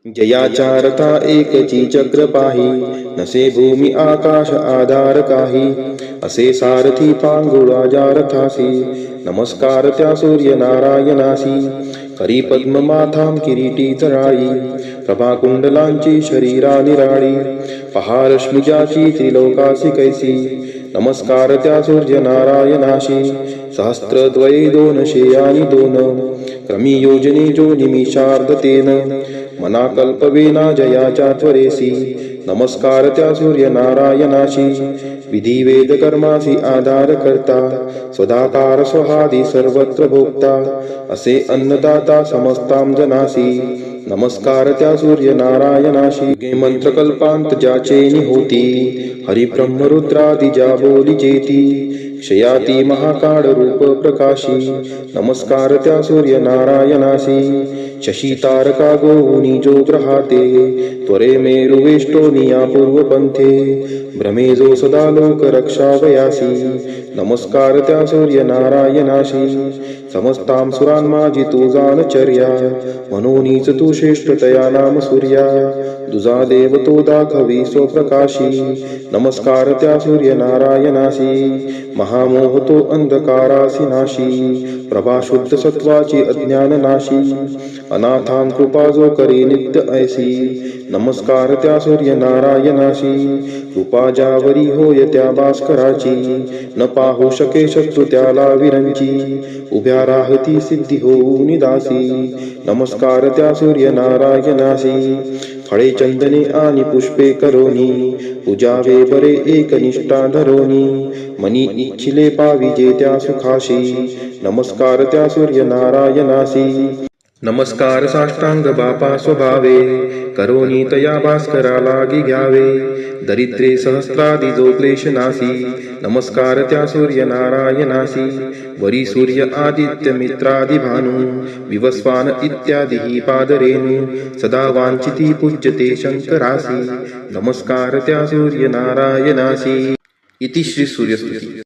जयाच्या रथा एकची चक्र पाही, नसे भूमी आकाश आधार काही. असे सारथी पांगुळा रथासी, नमस्कार त्या सूर्य नारायणासी. करी पद्म माथां किरीटी तराळी, प्रभा कुंडलांची शरीरा निराळी. पहा रश्मिजाची त्रिलोकासी कैसी, नमस्कार त्या सूर्य नारायणाशी. सहस्त्रद्वये दोनशे आणि दोन, क्रमी योजने जो निमिषार्धतेन. मना कल्पवेना जयाच्या त्वरेसी, नमस्कार त्या सूर्य नारायणाशी. विधी वेद कर्मासी आधार करता, स्वदाकार स्वहादी सर्वत्र भोक्ता. असे अन्नदाता समस्तां जनासी, नमस्कार त्या सूर्य नारायणाशी. मंत्र कल्पांत ज्याचे निहोती, हरिब्रह्म रुद्रादी ज्या बोली जेती. क्षयाती महाकाळ रूप प्रकाशी, नमस्कार त्या सूर्य नारायणासी. शशी तारका गोहुनी जो ग्रहाते, त्वरे मेरुवेष्टोनिया पूर्वपंथे. भ्रमे जो सदा लोक रक्षावयासी, नमस्कार त्या सूर्य नारायणाशी. समस्तां सुरान् माझी तू जाणचर्या, म्हणूनच तू श्रेष्ठ तया नाम सूर्या. तुझा देव तो दाखवी स्वप्रकाशी, नमस्कार त्या सूर्य नारायणासी. महामोह तो अंधकारासी नाशी, प्रभा शुद्ध सत्वाची अज्ञान नाशी. अनाथां कृपा जो करे नित्य ऐसी, नमस्कार त्या सूर्य नारायणाशी. कृपा ज्यावरी होय त्या भास्कराची, न पाहू शके शत्रू त्याला विरंची. उभ्या राहती सिद्धी होऊन दासी, नमस्कार त्या सूर्य नारायणासी. फळे चंदने आणि पुष्पे करोनी, पूजावे बरे एकनिष्ठा धरोनी. मनी इच्छिले पाविजे त्या सुखाशी, नमस्कार त्या सूर्य नारायणासी. नमस्कार साष्टांग बापा स्वभावे, करोनी तया भास्करा लागी घ्यावे. दरिद्रे सहस्त्रादी जो क्लेश नासी, नमस्कार त्या सूर्य नारायणासी. वरी सूर्य आदित्य मित्रादि भानु, विवस्वान इत्यादी ही पादरेणु. सदा वांछिती पूज्यते शंकरासी, नमस्कार त्या सूर्य नारायणासी. इति श्री सूर्यस्तुती.